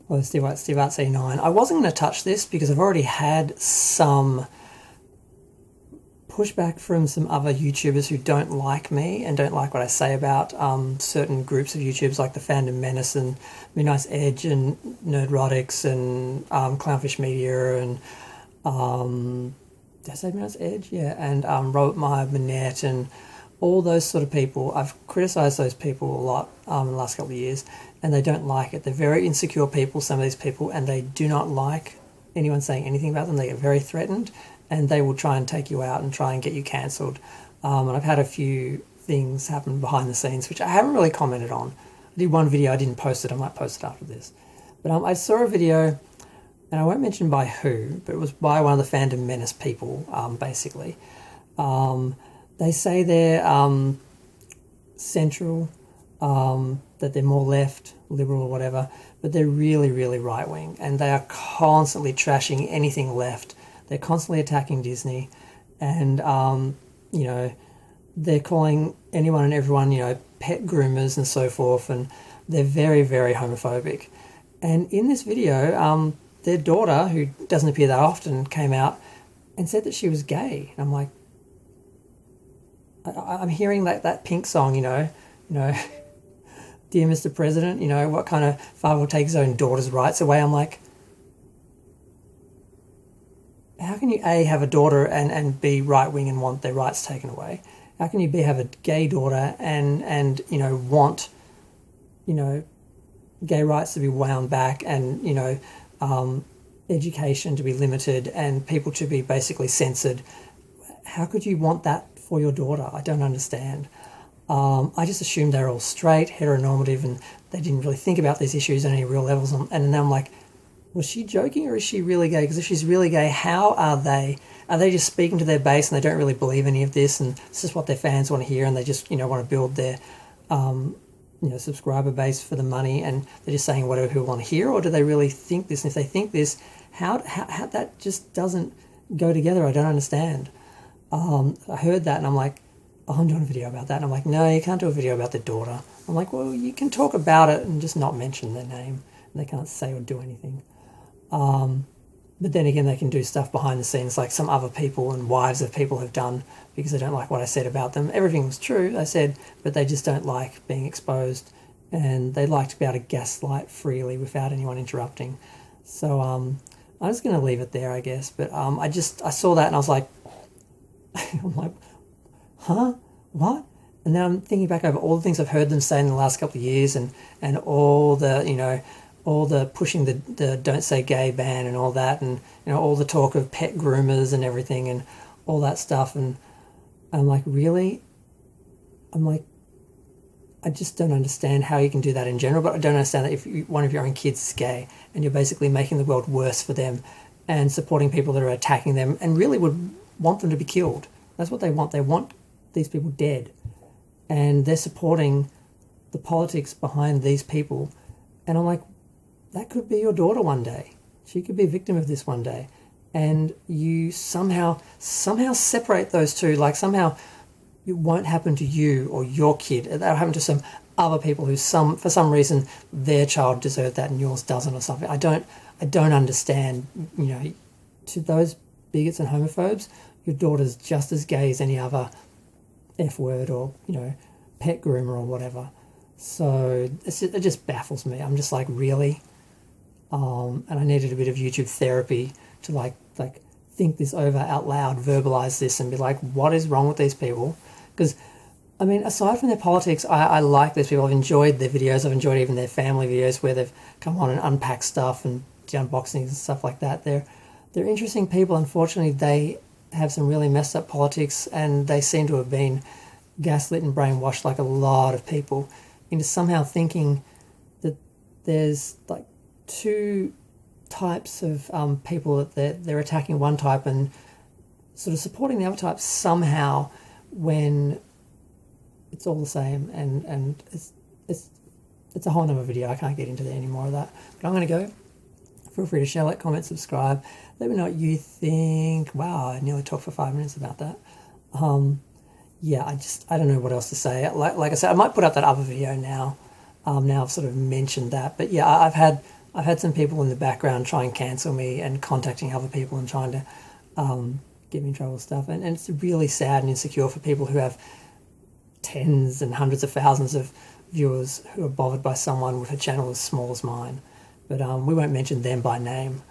Well, Steve Arts 89. I wasn't going to touch this because I've already had some pushback from some other YouTubers who don't like me and don't like what I say about certain groups of YouTubers like the Fandom Menace and Midnight's Edge and Nerdrotics and Clownfish Media and did I say Midnight's Edge? Yeah, and Robert Meyer Burnett and all those sort of people. I've criticised those people a lot in the last couple of years, and they don't like it. They're very insecure people, some of these people, and they do not like anyone saying anything about them. They get very threatened, and they will try and take you out and try and get you cancelled. And I've had a few things happen behind the scenes, which I haven't really commented on. I did one video, I didn't post it, I might post it after this. But I saw a video, and I won't mention by who, but it was by one of the Fandom Menace people, basically. They say they're central, that they're more left, liberal or whatever, but they're really, really right-wing, and they are constantly trashing anything left. They're constantly attacking Disney, and, you know, they're calling anyone and everyone, you know, pet groomers and so forth, and they're very, very homophobic. And in this video, their daughter, who doesn't appear that often, came out and said that she was gay. And I'm like, I'm hearing that Pink song, you know, Dear Mr. President, you know, what kind of father will take his own daughter's rights away? I'm like, how can you A, have a daughter and be right-wing and want their rights taken away? How can you B, have a gay daughter and you know, want, you know, gay rights to be wound back and, you know, education to be limited and people to be basically censored? How could you want that for your daughter? I don't understand. I just assumed they're all straight, heteronormative, and they didn't really think about these issues on any real levels. And now I'm like, was she joking or is she really gay? Because if she's really gay, how are they? Are they just speaking to their base and they don't really believe any of this and it's just what their fans want to hear and they just, you know, want to build their, you know, subscriber base for the money and they're just saying whatever people want to hear? Or do they really think this? And if they think this, how that just doesn't go together? I don't understand. I heard that and I'm like, oh, I'm doing a video about that. And I'm like, no, you can't do a video about their daughter. I'm like, well, you can talk about it and just not mention their name. And they can't say or do anything. But then again, they can do stuff behind the scenes like some other people and wives of people have done because they don't like what I said about them. Everything was true, I said, but they just don't like being exposed and they like to be able to gaslight freely without anyone interrupting. So I'm just going to leave it there, I guess. But I saw that and I was like, I'm like, huh? What? And then I'm thinking back over all the things I've heard them say in the last couple of years and all the, you know, all the pushing the don't say gay ban and all that and, you know, all the talk of pet groomers and everything and all that stuff. And I'm like, really? I'm like, I just don't understand how you can do that in general, but I don't understand that if one of your own kids is gay and you're basically making the world worse for them and supporting people that are attacking them and really would want them to be killed. That's what they want. They want these people dead. And they're supporting the politics behind these people. And I'm like, that could be your daughter one day. She could be a victim of this one day. And you somehow separate those two. Like somehow it won't happen to you or your kid. That'll happen to some other people who for some reason their child deserved that and yours doesn't or something. I don't understand, you know, to those bigots and homophobes, your daughter's just as gay as any other F word or, you know, pet groomer or whatever. So it just baffles me. I'm just like, really? And I needed a bit of YouTube therapy to like think this over out loud, verbalize this and be like, what is wrong with these people? Because, I mean, aside from their politics, I like these people. I've enjoyed their videos. I've enjoyed even their family videos where they've come on and unpacked stuff and done unboxings and stuff like that. They're interesting people. Unfortunately, they have some really messed up politics and they seem to have been gaslit and brainwashed like a lot of people into somehow thinking that there's like two types of people that they're attacking one type and sort of supporting the other type somehow when it's all the same and it's a whole nother video. I can't get into any more of that, but I'm going to go. Feel free to share, like, comment, subscribe. Let me know what you think. Wow, I nearly talked for 5 minutes about that. Yeah, I don't know what else to say. Like I said, I might put up that other video now. Now I've sort of mentioned that. But yeah, I've had I've had some people in the background try and cancel me and contacting other people and trying to get me in trouble and stuff. And it's really sad and insecure for people who have tens and hundreds of thousands of viewers who are bothered by someone with a channel as small as mine. But we won't mention them by name.